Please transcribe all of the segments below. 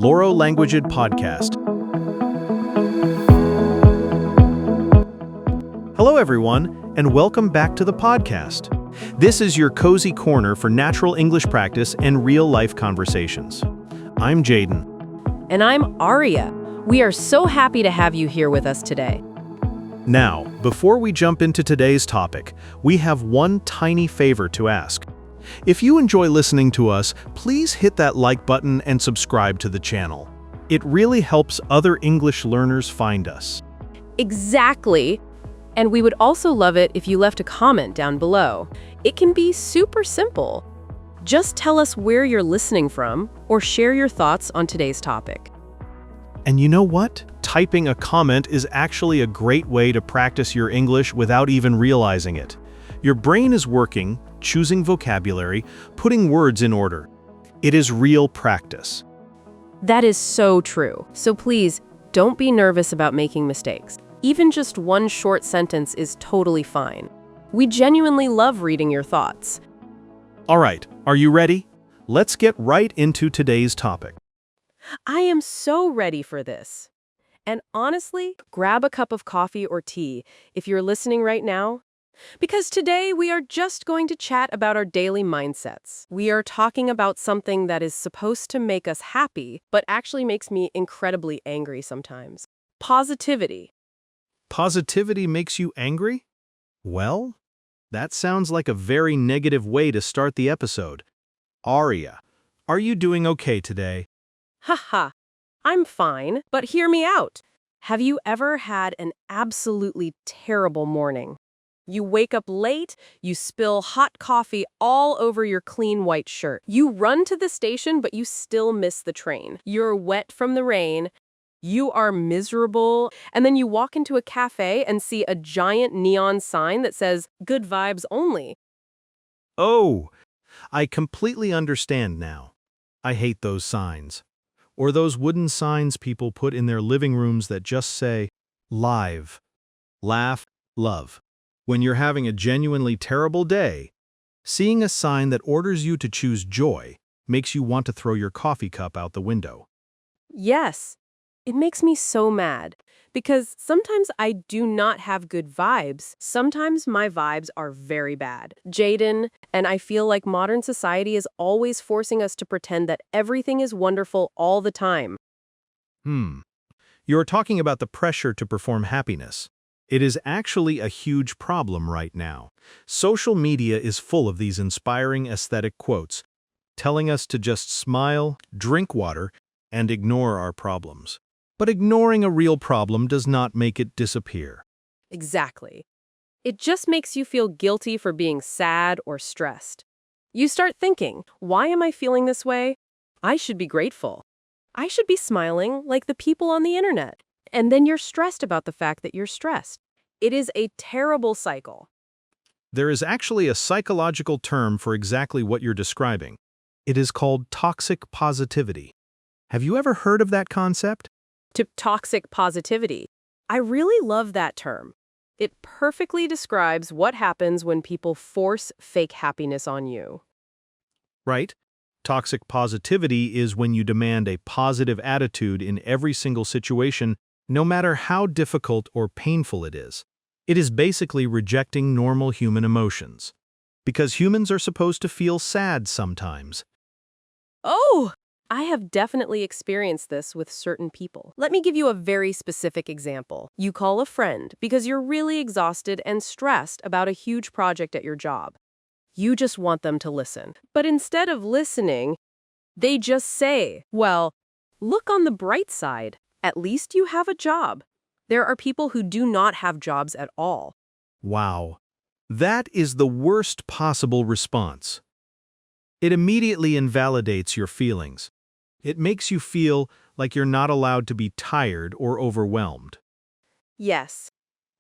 Loro Languaged Podcast. Hello, everyone, and welcome back to the podcast. This is your cozy corner for natural English practice and real-life conversations. I'm Jaden. And I'm Aria. We are so happy to have you here with us today. Now, before we jump into today's topic, we have one tiny favor to ask. If you enjoy listening to us, please hit that like button and subscribe to the channel. It really helps other English learners find us. Exactly. And we would also love it if you left a comment down below. It can be super simple. Just tell us where you're listening from or share your thoughts on today's topic. And you know what? Typing a comment is actually a great way to practice your English without even realizing it. Your brain is working, choosing vocabulary, putting words in order. It is real practice. That is so true. So please, don't be nervous about making mistakes. Even just one short sentence is totally fine. We genuinely love reading your thoughts. All right, are you ready? Let's get right into today's topic. I am so ready for this. And honestly, grab a cup of coffee or tea if you're listening right now. Because today we are just going to chat about our daily mindsets. We are talking about something that is supposed to make us happy, but actually makes me incredibly angry sometimes. Positivity. Positivity makes you angry? Well, that sounds like a very negative way to start the episode. Aria, are you doing okay today? Haha, I'm fine, but hear me out. Have you ever had an absolutely terrible morning? You wake up late, you spill hot coffee all over your clean white shirt. You run to the station, but you still miss the train. You're wet from the rain. You are miserable. And then you walk into a cafe and see a giant neon sign that says, "Good vibes only." Oh, I completely understand now. I hate those signs. Or those wooden signs people put in their living rooms that just say, live, laugh, love. When you're having a genuinely terrible day, seeing a sign that orders you to choose joy makes you want to throw your coffee cup out the window. Yes, it makes me so mad because sometimes I do not have good vibes. Sometimes my vibes are very bad. Jaden, and I feel like modern society is always forcing us to pretend that everything is wonderful all the time. You're talking about the pressure to perform happiness. It is actually a huge problem right now. Social media is full of these inspiring aesthetic quotes, telling us to just smile, drink water, and ignore our problems. But ignoring a real problem does not make it disappear. Exactly. It just makes you feel guilty for being sad or stressed. You start thinking, why am I feeling this way? I should be grateful. I should be smiling like the people on the internet. And then you're stressed about the fact that you're stressed. It is a terrible cycle. There is actually a psychological term for exactly what you're describing. It is called toxic positivity. Have you ever heard of that concept? Toxic positivity. I really love that term. It perfectly describes what happens when people force fake happiness on you. Right? Toxic positivity is when you demand a positive attitude in every single situation, no matter how difficult or painful it is. It is basically rejecting normal human emotions. Because humans are supposed to feel sad sometimes. Oh! I have definitely experienced this with certain people. Let me give you a very specific example. You call a friend because you're really exhausted and stressed about a huge project at your job. You just want them to listen. But instead of listening, they just say, well, look on the bright side. At least you have a job. There are people who do not have jobs at all. Wow. That is the worst possible response. It immediately invalidates your feelings. It makes you feel like you're not allowed to be tired or overwhelmed. Yes,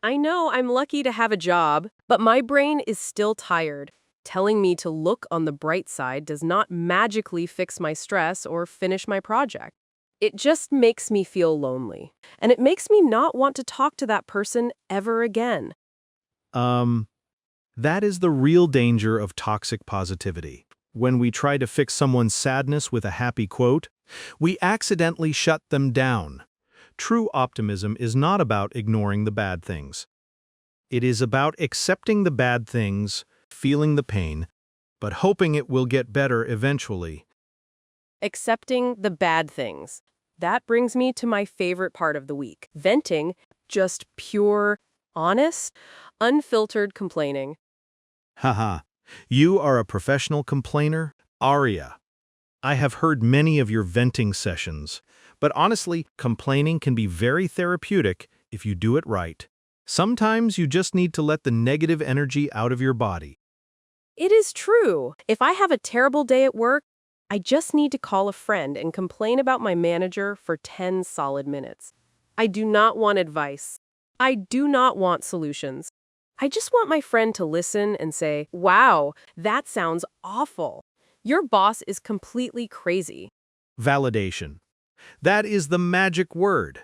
I know I'm lucky to have a job, but my brain is still tired. Telling me to look on the bright side does not magically fix my stress or finish my project. It just makes me feel lonely, and it makes me not want to talk to that person ever again. That is the real danger of toxic positivity. When we try to fix someone's sadness with a happy quote, We accidentally shut them down. True optimism is not about ignoring the bad things. It is about accepting the bad things, feeling the pain, but hoping it will get better eventually. Accepting the bad things. That brings me to my favorite part of the week. Venting, just pure, honest, unfiltered complaining. Haha, you are a professional complainer, Aria. I have heard many of your venting sessions, but honestly, complaining can be very therapeutic if you do it right. Sometimes you just need to let the negative energy out of your body. It is true. If I have a terrible day at work, I just need to call a friend and complain about my manager for 10 solid minutes. I do not want advice. I do not want solutions. I just want my friend to listen and say, "Wow, that sounds awful. Your boss is completely crazy." Validation. That is the magic word.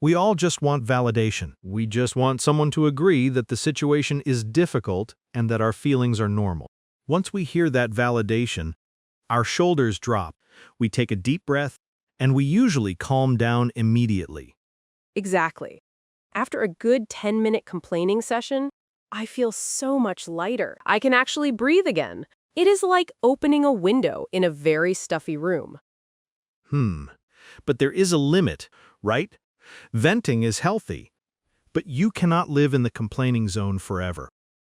We all just want validation. We just want someone to agree that the situation is difficult and that our feelings are normal. Once we hear that validation, our shoulders drop, we take a deep breath, and we usually calm down immediately. Exactly. After a good 10-minute complaining session, I feel so much lighter. I can actually breathe again. It is like opening a window in a very stuffy room. But there is a limit, right? Venting is healthy, but you cannot live in the complaining zone forever.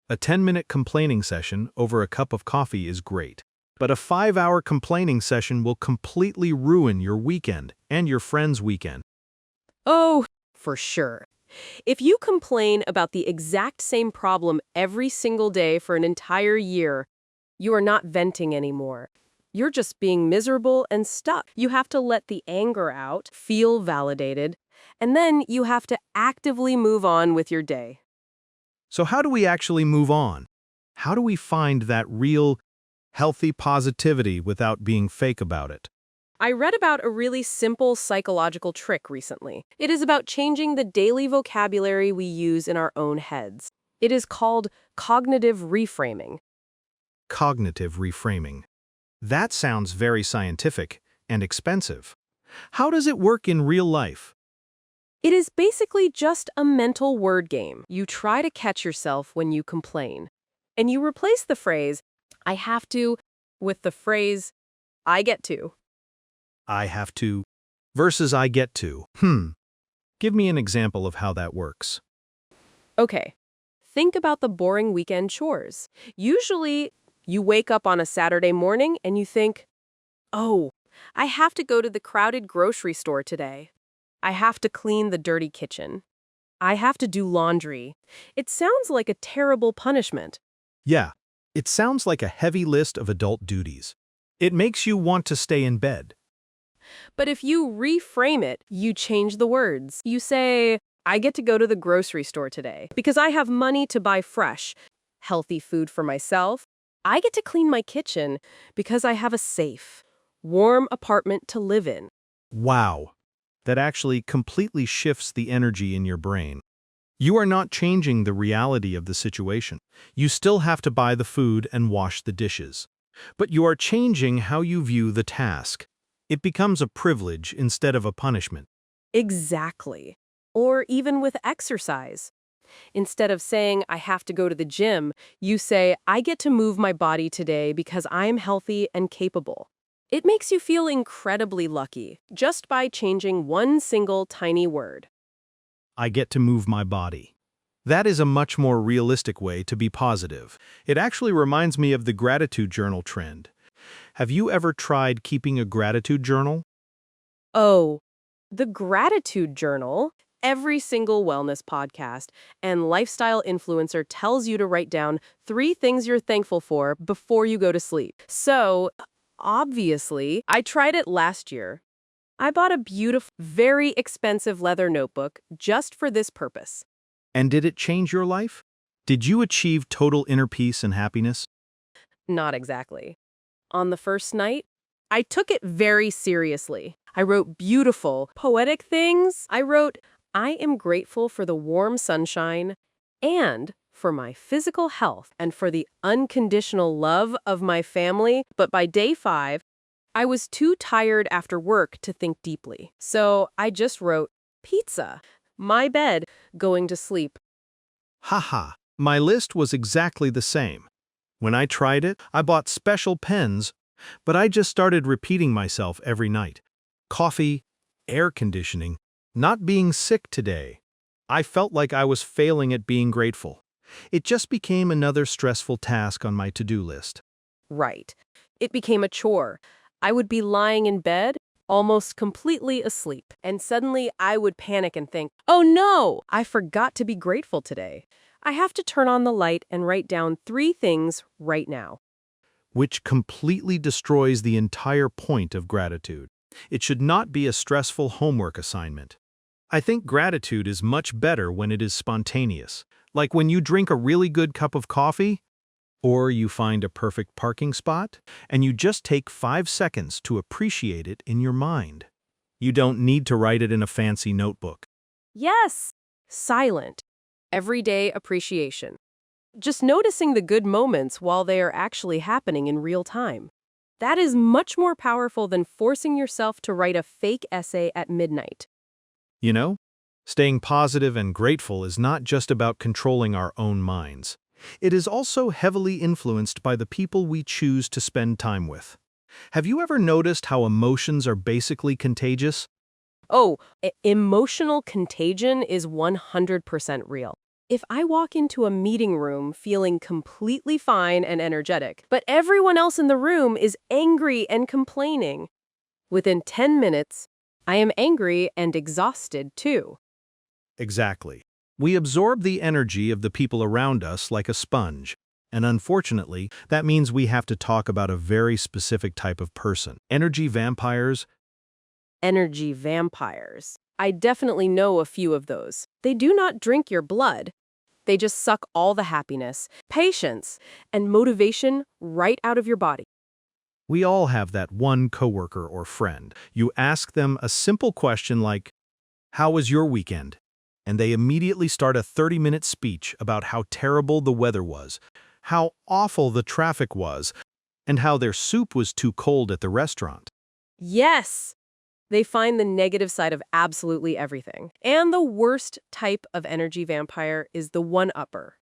A 10-minute complaining session over a cup of coffee is great, but a 5-hour complaining session will completely ruin your weekend and your friend's weekend. Oh, for sure. If you complain about the exact same problem every single day for an entire year, you are not venting anymore. You're just being miserable and stuck. You have to let the anger out, feel validated, and then you have to actively move on with your day. So how do we actually move on? How do we find that real, healthy positivity without being fake about it? I read about a really simple psychological trick recently. It is about changing the daily vocabulary we use in our own heads. It is called cognitive reframing. Cognitive reframing. That sounds very scientific and expensive. How does it work in real life? It is basically just a mental word game. You try to catch yourself when you complain, and you replace the phrase, "I have to," with the phrase, "I get to." I have to versus I get to. Give me an example of how that works. Okay, think about the boring weekend chores. Usually, you wake up on a Saturday morning and you think, "Oh, I have to go to the crowded grocery store today. I have to clean the dirty kitchen. I have to do laundry." It sounds like a terrible punishment. Yeah, it sounds like a heavy list of adult duties. It makes you want to stay in bed. But if you reframe it, you change the words. You say, "I get to go to the grocery store today because I have money to buy fresh, healthy food for myself. I get to clean my kitchen because I have a safe, warm apartment to live in." Wow, that actually completely shifts the energy in your brain. You are not changing the reality of the situation. You still have to buy the food and wash the dishes. But you are changing how you view the task. It becomes a privilege instead of a punishment. Exactly. Or even with exercise. Instead of saying, "I have to go to the gym," you say, "I get to move my body today because I'm healthy and capable." It makes you feel incredibly lucky just by changing one single tiny word. I get to move my body. That is a much more realistic way to be positive. It actually reminds me of the gratitude journal trend. Have you ever tried keeping a gratitude journal? Oh, the gratitude journal. Every single wellness podcast and lifestyle influencer tells you to write down 3 things you're thankful for before you go to sleep. So, obviously, I tried it last year. I bought a beautiful, very expensive leather notebook just for this purpose. And did it change your life? Did you achieve total inner peace and happiness? Not exactly. On the first night, I took it very seriously. I wrote beautiful, poetic things. I wrote, "I am grateful for the warm sunshine and for my physical health and for the unconditional love of my family." But by day 5, I was too tired after work to think deeply. So I just wrote, pizza, my bed, going to sleep. Haha, my list was exactly the same. When I tried it, I bought special pens, but I just started repeating myself every night. Coffee, air conditioning, not being sick today. I felt like I was failing at being grateful. It just became another stressful task on my to-do list. Right. It became a chore. I would be lying in bed, almost completely asleep, and suddenly I would panic and think, oh no, I forgot to be grateful today. I have to turn on the light and write down 3 things right now. Which completely destroys the entire point of gratitude. It should not be a stressful homework assignment. I think gratitude is much better when it is spontaneous, like when you drink a really good cup of coffee, or you find a perfect parking spot, and you just take 5 seconds to appreciate it in your mind. You don't need to write it in a fancy notebook. Yes, silent, everyday appreciation. Just noticing the good moments while they are actually happening in real time. That is much more powerful than forcing yourself to write a fake essay at midnight. You know, staying positive and grateful is not just about controlling our own minds. It is also heavily influenced by the people we choose to spend time with. Have you ever noticed how emotions are basically contagious? Oh, emotional contagion is 100% real. If I walk into a meeting room feeling completely fine and energetic, but everyone else in the room is angry and complaining, within 10 minutes, I am angry and exhausted too. Exactly. We absorb the energy of the people around us like a sponge. And unfortunately, that means we have to talk about a very specific type of person. Energy vampires. Energy vampires. I definitely know a few of those. They do not drink your blood. They just suck all the happiness, patience, and motivation right out of your body. We all have that one coworker or friend. You ask them a simple question like, "How was your weekend?" And they immediately start a 30-minute speech about how terrible the weather was, how awful the traffic was, and how their soup was too cold at the restaurant. Yes! They find the negative side of absolutely everything. And the worst type of energy vampire is the one-upper.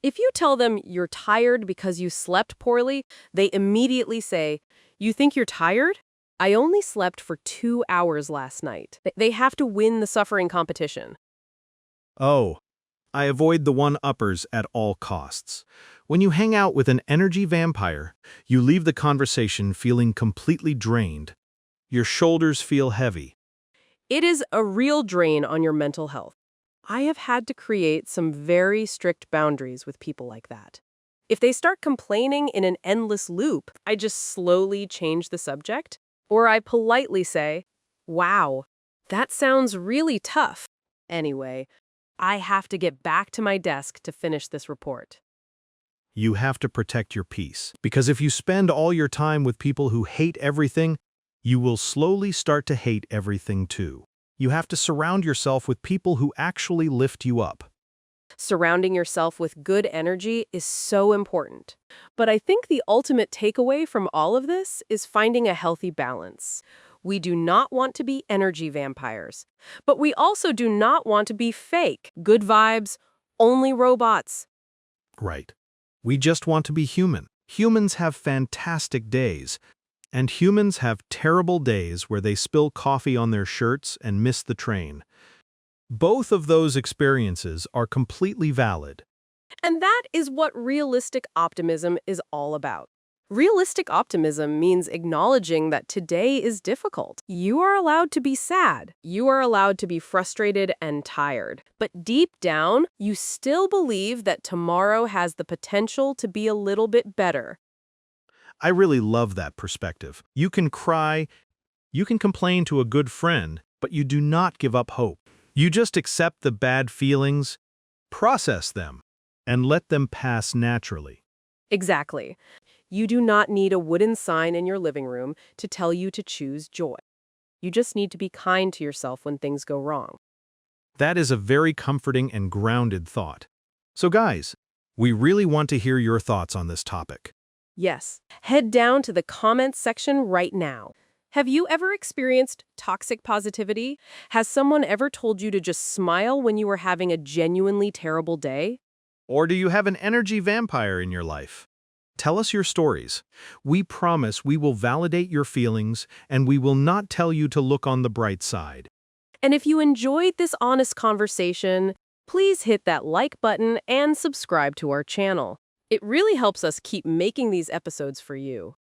If you tell them you're tired because you slept poorly, they immediately say, "You think you're tired? I only slept for 2 hours last night." They have to win the suffering competition. Oh, I avoid the one-uppers at all costs. When you hang out with an energy vampire, you leave the conversation feeling completely drained. Your shoulders feel heavy. It is a real drain on your mental health. I have had to create some very strict boundaries with people like that. If they start complaining in an endless loop, I just slowly change the subject, or I politely say, "Wow, that sounds really tough. Anyway, I have to get back to my desk to finish this report." You have to protect your peace, because if you spend all your time with people who hate everything, you will slowly start to hate everything too. You have to surround yourself with people who actually lift you up. Surrounding yourself with good energy is so important. But I think the ultimate takeaway from all of this is finding a healthy balance. We do not want to be energy vampires, but we also do not want to be fake, good vibes, only robots. Right. We just want to be human. Humans have fantastic days, and humans have terrible days where they spill coffee on their shirts and miss the train. Both of those experiences are completely valid. And that is what realistic optimism is all about. Realistic optimism means acknowledging that today is difficult. You are allowed to be sad. You are allowed to be frustrated and tired. But deep down, you still believe that tomorrow has the potential to be a little bit better. I really love that perspective. You can cry, you can complain to a good friend, but you do not give up hope. You just accept the bad feelings, process them, and let them pass naturally. Exactly. You do not need a wooden sign in your living room to tell you to choose joy. You just need to be kind to yourself when things go wrong. That is a very comforting and grounded thought. So guys, we really want to hear your thoughts on this topic. Yes. Head down to the comments section right now. Have you ever experienced toxic positivity? Has someone ever told you to just smile when you were having a genuinely terrible day? Or do you have an energy vampire in your life? Tell us your stories. We promise we will validate your feelings and we will not tell you to look on the bright side. And if you enjoyed this honest conversation, please hit that like button and subscribe to our channel. It really helps us keep making these episodes for you.